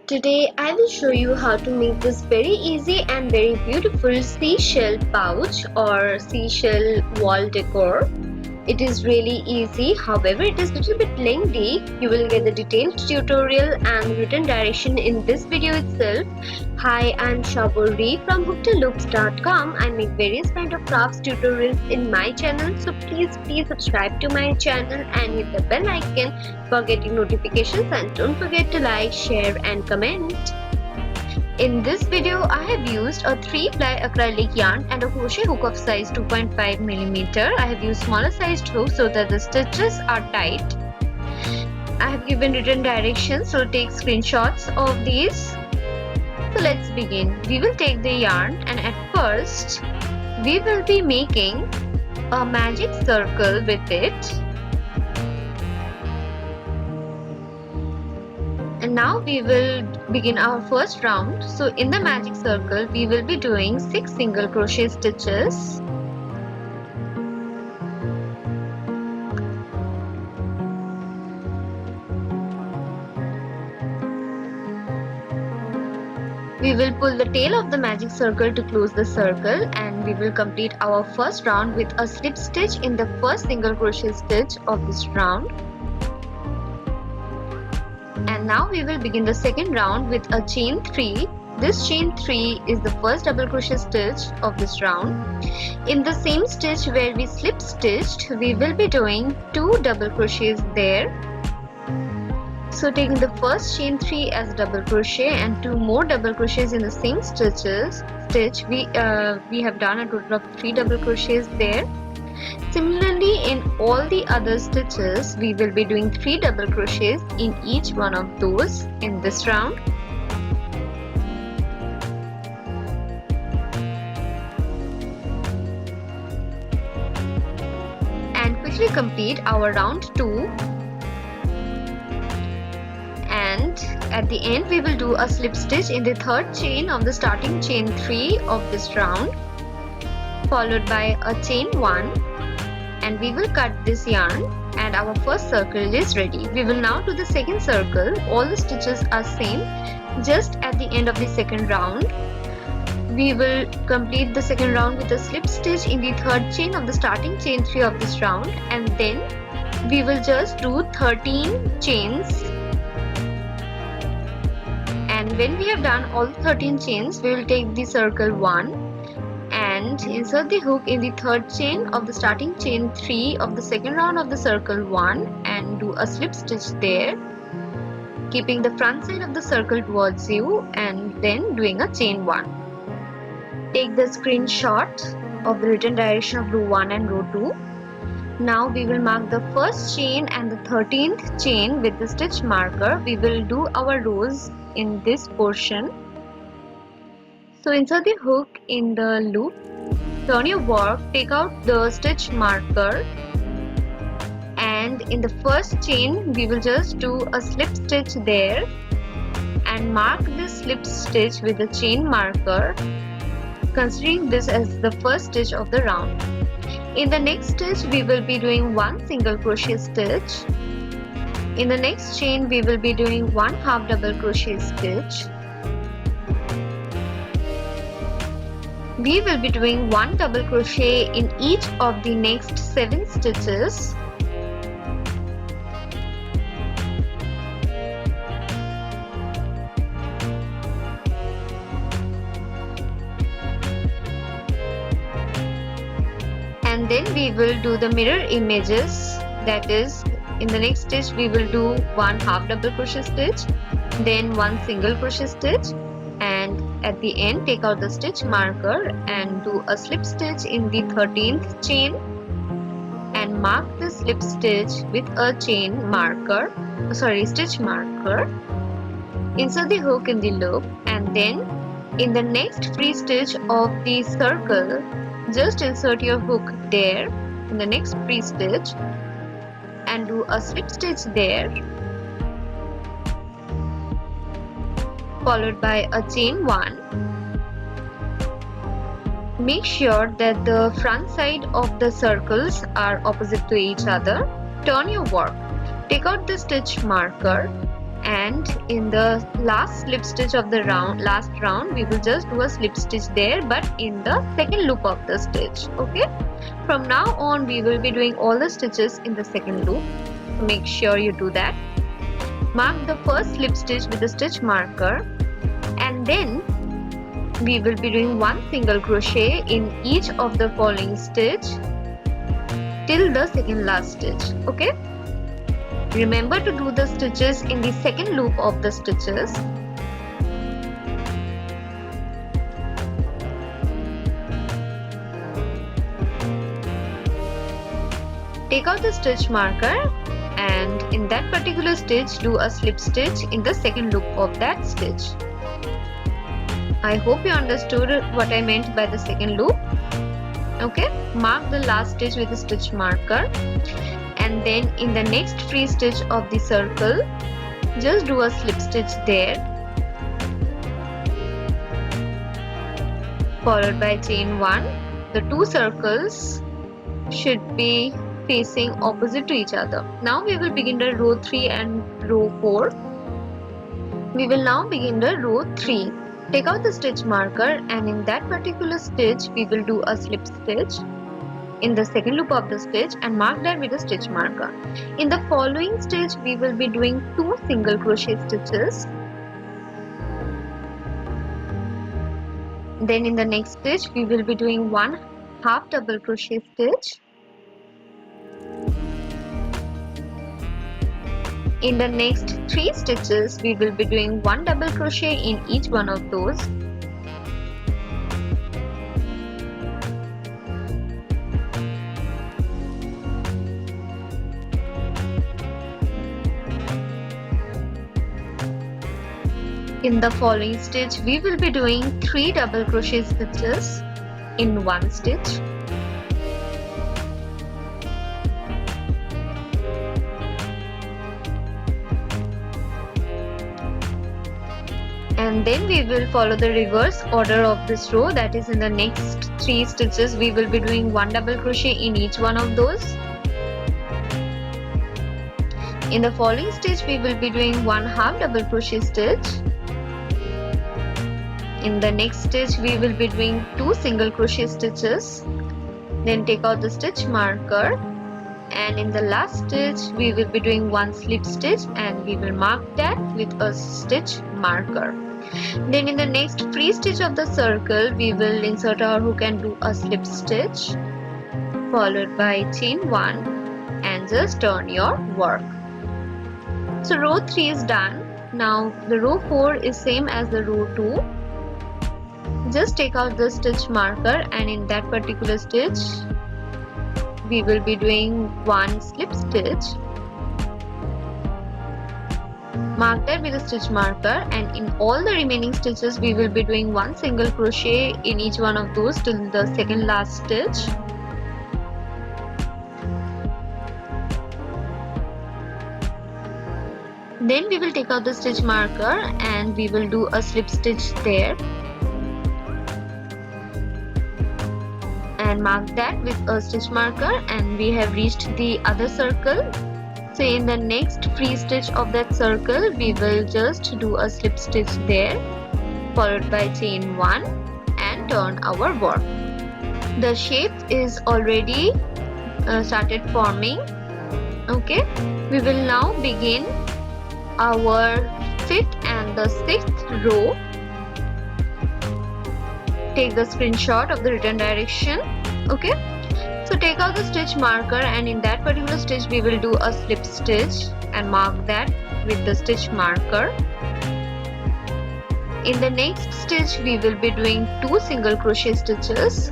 Today I will show you how to make this very easy and very beautiful seashell pouch or seashell wall decor. It is really easy, however it is a little bit lengthy. You will get the detailed tutorial and written direction in this video itself. Hi, I am Shaburi from hooktolooks.com. I make various kind of crafts tutorials in my channel, so please subscribe to my channel and hit the bell icon for getting notifications, and don't forget to like, share and comment. In this video, I have used a 3-ply acrylic yarn and a crochet hook of size 2.5 mm. I have used smaller sized hooks so that the stitches are tight. I have given written directions, so take screenshots of these. So let's begin. We will take the yarn and at first we will be making a magic circle with it. And now we will begin our first round. So in the magic circle we will be doing 6 single crochet stitches. We will pull the tail of the magic circle to close the circle, and we will complete our first round with a slip stitch in the first single crochet stitch of this round. And now we will begin the second round with a chain 3. This chain 3 is the first double crochet stitch of this round. In the same stitch where we slip stitched, we will be doing 2 double crochets there. So taking the first chain 3 as double crochet and 2 more double crochets in the same stitch, we have done a total of 3 double crochets there. Similarly, in all the other stitches, we will be doing 3 double crochets in each one of those in this round. And quickly complete our round 2. And at the end, we will do a slip stitch in the third chain of the starting chain 3 of this round, followed by a chain 1. And we will cut this yarn and our first circle is ready. We will now do the second circle. All the stitches are same. Just at the end of the second round, we will complete the second round with a slip stitch in the third chain of the starting chain 3 of this round, and then we will just do 13 chains. And when we have done all 13 chains, we will take the circle 1 and insert the hook in the third chain of the starting chain 3 of the second round of the circle 1 and do a slip stitch there, keeping the front side of the circle towards you and then doing a chain 1. Take the screenshot of the written direction of row 1 and row 2. Now we will mark the first chain and the 13th chain with the stitch marker. We will do our rows in this portion. So insert the hook in the loop, turn your work, take out the stitch marker, and in the first chain we will just do a slip stitch there and mark this slip stitch with the chain marker, considering this as the first stitch of the round. In the next stitch we will be doing 1 single crochet stitch. In the next chain we will be doing 1 half double crochet stitch. We will be doing 1 double crochet in each of the next 7 stitches. And then we will do the mirror images, that is, in the next stitch we will do 1 half double crochet stitch, then 1 single crochet stitch, and at the end take out the stitch marker and do a slip stitch in the 13th chain and mark the slip stitch with a stitch marker. Insert the hook in the loop, and then in the next free stitch of the circle just insert your hook there in the next free stitch and do a slip stitch there, followed by a chain 1. Make sure that the front side of the circles are opposite to each other. Turn your work. Take out the stitch marker and in the last slip stitch of the last round we will just do a slip stitch there, but in the second loop of the stitch. Okay, from now on we will be doing all the stitches in the second loop, so make sure you do that. Mark the first slip stitch with the stitch marker, and then we will be doing one single crochet in each of the following stitch till the second last stitch. Okay, remember to do the stitches in the second loop of the stitches. Take out the stitch marker, and in that particular stitch do a slip stitch in the second loop of that stitch. I hope you understood what I meant by the second loop. Okay, mark the last stitch with a stitch marker, and then in the next free stitch of the circle just do a slip stitch there, followed by chain 1. The two circles should be facing opposite to each other. Now we will begin the row 3 and row 4. We will now begin the row 3. Take out the stitch marker, and in that particular stitch we will do a slip stitch in the second loop of the stitch and mark that with a stitch marker. In the following stitch we will be doing 2 single crochet stitches. Then in the next stitch we will be doing 1 half double crochet stitch. In the next 3 stitches we will be doing 1 double crochet in each one of those. In the following stitch we will be doing 3 double crochet stitches in one stitch. And then we will follow the reverse order of this row, that is in the next 3 stitches we will be doing 1 double crochet in each one of those. In the following stitch we will be doing 1 half double crochet stitch. In the next stitch we will be doing 2 single crochet stitches. Then take out the stitch marker, and in the last stitch we will be doing 1 slip stitch and we will mark that with a stitch marker. Then in the next free stitch of the circle we will insert our hook and do a slip stitch, followed by chain 1, and just turn your work. So row 3 is done. Now the row 4 is same as the row 2. Just take out the stitch marker, and in that particular stitch we will be doing 1 slip stitch. Mark that with a stitch marker, and in all the remaining stitches we will be doing 1 single crochet in each one of those till the second last stitch. Then we will take out the stitch marker and we will do a slip stitch there, and mark that with a stitch marker, and we have reached the other circle. So in the next free stitch of that circle we will just do a slip stitch there, followed by chain 1, and turn our work. The shape is already started forming. Okay, we will now begin our 5th and the 6th row. Take the screenshot of the written direction. Okay, so take out the stitch marker, and in that particular stitch we will do a slip stitch and mark that with the stitch marker. In the next stitch we will be doing 2 single crochet stitches.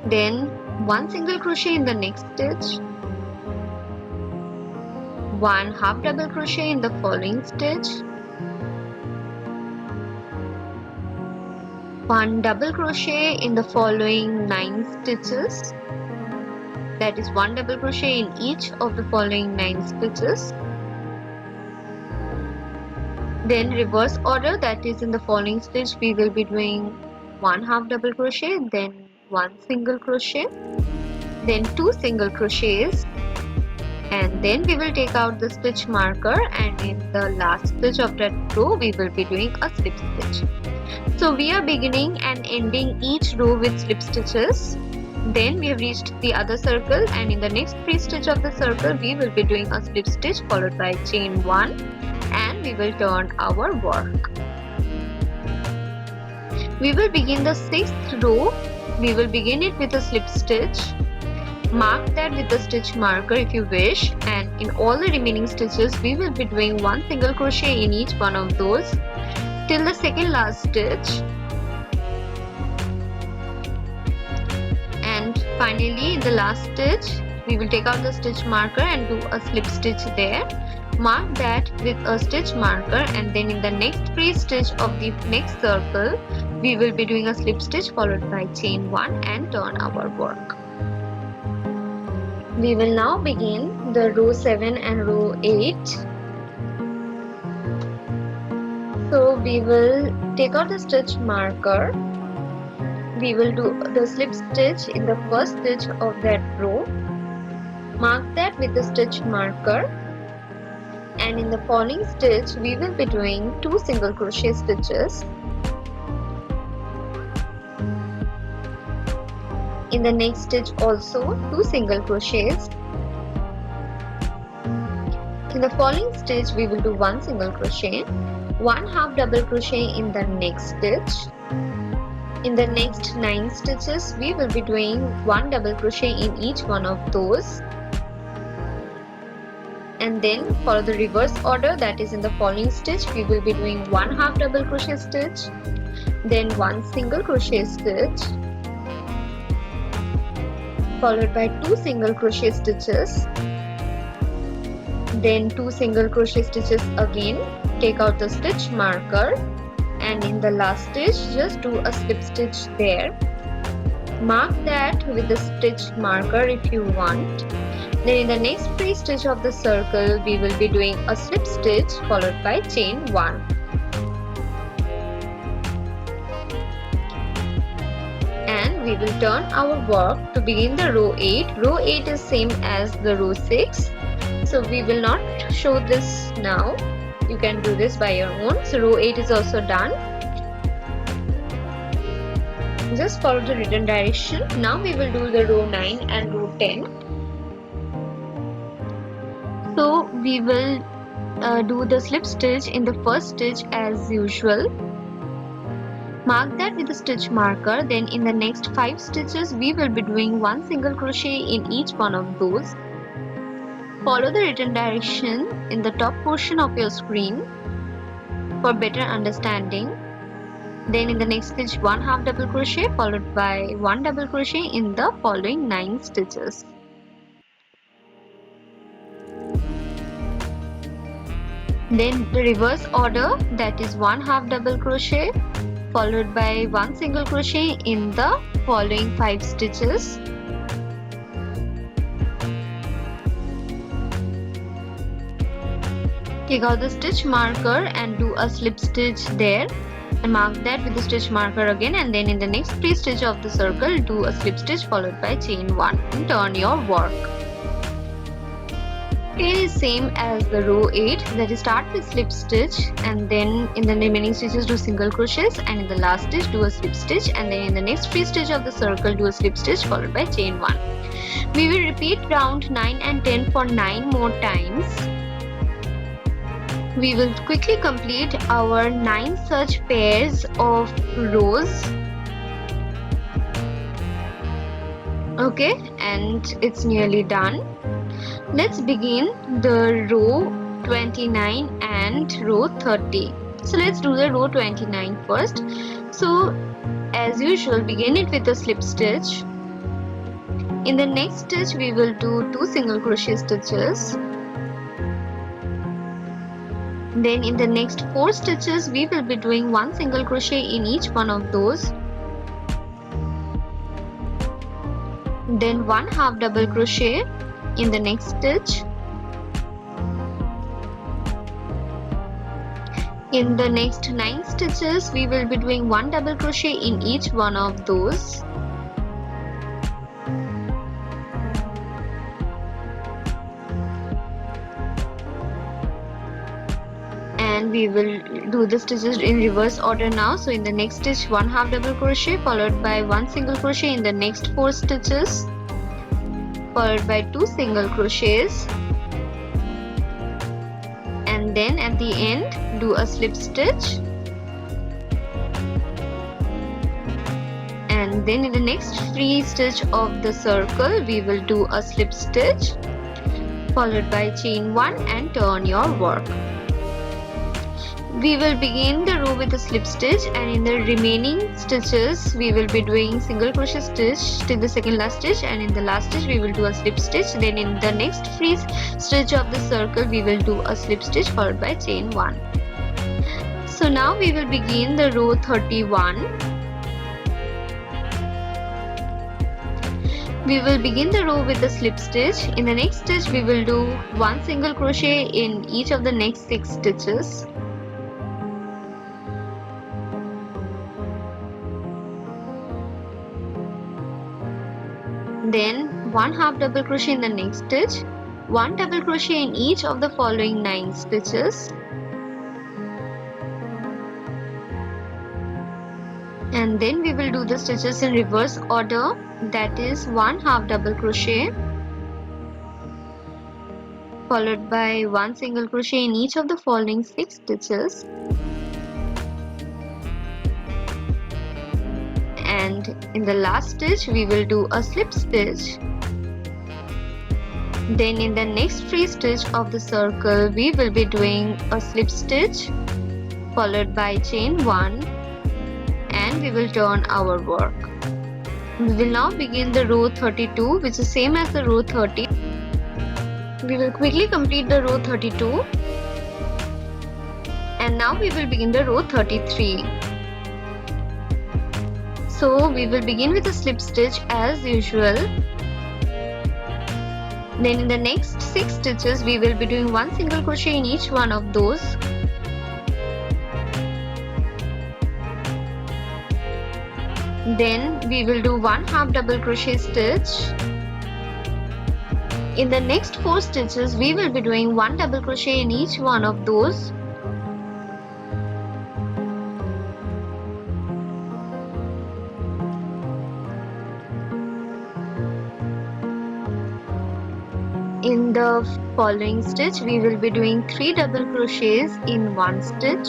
Then 1 single crochet in the next stitch, 1 half double crochet in the following stitch, 1 double crochet in the following 9 stitches, that is 1 double crochet in each of the following 9 stitches. Then reverse order, that is in the following stitch we will be doing 1 half double crochet, then 1 single crochet. then 2 single crochets, and then we will take out the stitch marker, and in the last stitch of that row we will be doing a slip stitch. So we are beginning and ending each row with slip stitches. Then we have reached the other circle, and in the next 3 stitches of the circle we will be doing a slip stitch followed by chain 1, and we will turn our work. We will begin the 6th row. We will begin it with a slip stitch. Mark that with the stitch marker if you wish, and in all the remaining stitches we will be doing 1 single crochet in each one of those till the second last stitch. And finally in the last stitch we will take out the stitch marker and do a slip stitch there. Mark that with a stitch marker, and then in the next 3 stitch of the next circle we will be doing a slip stitch followed by chain 1 and turn our work. We will now begin the row 7 and row 8. So we will take out the stitch marker. We will do the slip stitch in the first stitch of that row. Mark that with the stitch marker, and in the following stitch we will be doing 2 single crochet stitches. In the next stitch also 2 single crochets. In the following stitch we will do 1 single crochet, 1 half double crochet in the next stitch. In the next 9 stitches we will be doing 1 double crochet in each one of those, and then follow the reverse order, that is in the following stitch we will be doing 1 half double crochet stitch, then 1 single crochet stitch, followed by 2 single crochet stitches, then 2 single crochet stitches again. Take out the stitch marker, and in the last stitch just do a slip stitch there. Mark that with the stitch marker if you want. Then in the next 3 stitches of the circle we will be doing a slip stitch followed by chain 1. And we will turn our work to begin the row 8. Row 8 is same as the row 6. So we will not show this now. You can do this by your own. So row 8 is also done. Just follow the written direction. Now we will do the row 9 and row 10. So we will do the slip stitch in the first stitch as usual. Mark that with the stitch marker. Then in the next 5 stitches we will be doing 1 single crochet in each one of those. Follow the written direction in the top portion of your screen for better understanding. Then in the next stitch 1 half double crochet followed by 1 double crochet in the following 9 stitches. Then the reverse order, that is 1 half double crochet followed by 1 single crochet in the following 5 stitches. Take out the stitch marker and do a slip stitch there, and mark that with the stitch marker again, and then in the next 3 stitches of the circle do a slip stitch followed by chain 1 and turn your work. It is same as the row 8, that is start with slip stitch, and then in the remaining stitches do single crochets, and in the last stitch do a slip stitch, and then in the next 3 stitches of the circle do a slip stitch followed by chain 1. We will repeat round 9 and 10 for 9 more times. We will quickly complete our 9 such pairs of rows. Okay, and it's nearly done. Let's begin the row 29 and row 30. So let's do the row 29 first. So as usual, begin it with a slip stitch. In the next stitch we will do 2 single crochet stitches. Then in the next 4 stitches we will be doing 1 single crochet in each one of those. Then 1 half double crochet in the next stitch. In the next 9 stitches we will be doing 1 double crochet in each one of those. and we will do the stitches in reverse order now. So in the next stitch, 1 half double crochet followed by 1 single crochet in the next 4 stitches, followed by 2 single crochets, and then at the end do a slip stitch, and then in the next free stitch of the circle we will do a slip stitch followed by chain 1 and turn your work. We will begin the row with a slip stitch, and in the remaining stitches we will be doing single crochet stitch till the second last stitch, and in the last stitch we will do a slip stitch. Then in the next free stitch of the circle we will do a slip stitch followed by chain 1. So now we will begin the row 31. We will begin the row with a slip stitch. In the next stitch we will do 1 single crochet in each of the next 6 stitches. Then 1 half double crochet in the next stitch, 1 double crochet in each of the following 9 stitches, and then we will do the stitches in reverse order, that is 1 half double crochet followed by 1 single crochet in each of the following 6 stitches, and in the last stitch we will do a slip stitch. Then in the next free stitch of the circle we will be doing a slip stitch followed by chain 1, and we will turn our work. We will now begin the row 32, which is same as the row 30. We will quickly complete the row 32, and now we will begin the row 33. So we will begin with a slip stitch as usual. Then in the next 6 stitches we will be doing 1 single crochet in each one of those. Then we will do 1 half double crochet stitch. In the next 4 stitches we will be doing 1 double crochet in each one of those. In the following stitch we will be doing 3 double crochets in one stitch.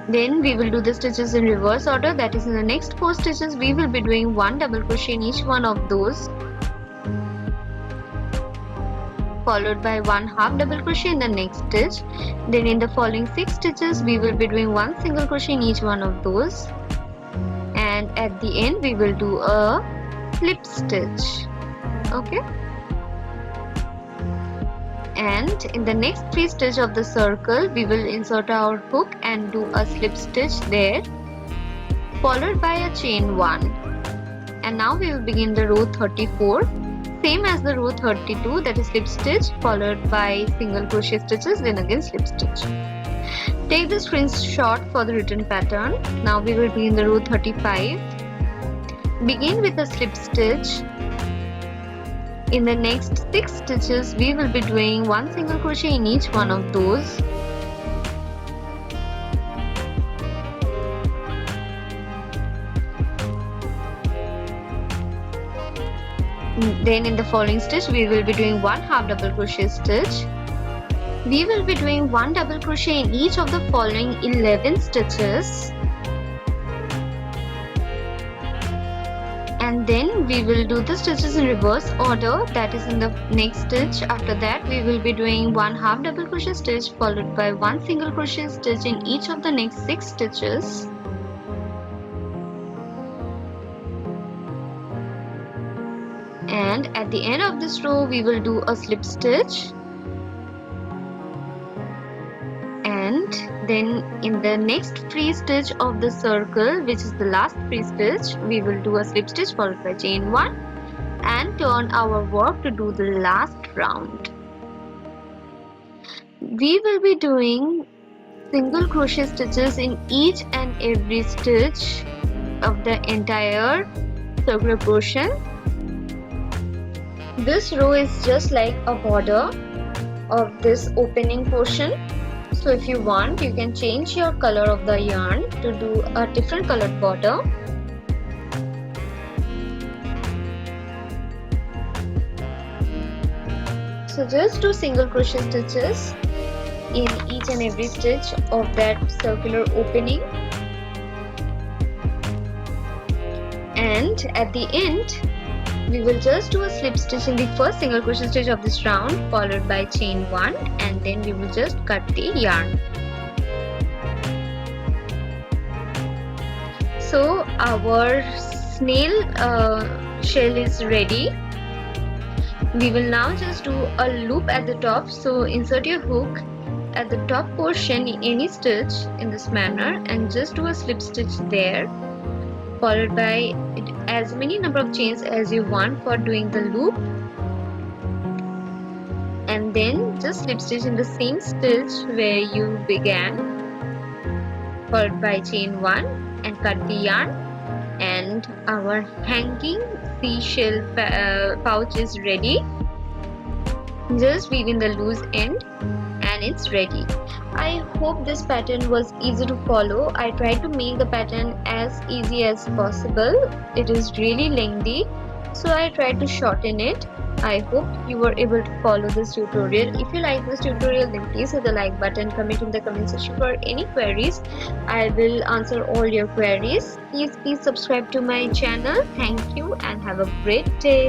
Then we will do the stitches in reverse order, that is in the next 4 stitches we will be doing 1 double crochet in each one of those, followed by 1 half double crochet in the next stitch. Then in the following 6 stitches we will be doing 1 single crochet in each one of those, and at the end we will do a slip stitch. Okay, and in the next 3 stitch of the circle we will insert our hook and do a slip stitch there, followed by a chain 1. And now we will begin the row 34, same as the row 32, that is slip stitch followed by single crochet stitches, then again slip stitch. Take the screenshot for the written pattern. Now we will begin the row 35. Begin with a slip stitch. In the next 6 stitches we will be doing 1 single crochet in each one of those. Then in the following stitch we will be doing 1 half double crochet stitch. We will be doing 1 double crochet in each of the following 11 stitches, and then we will do the stitches in reverse order, that is in the next stitch. After that we will be doing 1 half double crochet stitch followed by 1 single crochet stitch in each of the next 6 stitches, and at the end of this row we will do a slip stitch. And then in the next free stitch of the circle, which is the last free stitch, we will do a slip stitch followed by chain 1 and turn our work to do the last round. We will be doing single crochet stitches in each and every stitch of the entire circular portion. This row is just like a border of this opening portion. So if you want, you can change your color of the yarn to do a different colored border. So just do single crochet stitches in each and every stitch of that circular opening, and at the end we will just do a slip stitch in the first single crochet stitch of this round, followed by chain 1, and then we will just cut the yarn. So our snail shell is ready. We will now just do a loop at the top. So insert your hook at the top portion in any stitch in this manner and just do a slip stitch there, followed by as many number of chains as you want for doing the loop, and then just slip stitch in the same stitch where you began, followed by chain 1 and cut the yarn, and our hanging seashell pouch is ready. Just weave in the loose end and it's ready. I hope this pattern was easy to follow. I tried to make the pattern as easy as possible. It is really lengthy, so I tried to shorten it. I hope you were able to follow this tutorial. If you like this tutorial, then please hit the like button, comment in the comment section for any queries. I will answer all your queries. Please subscribe to my channel. Thank you and have a great day.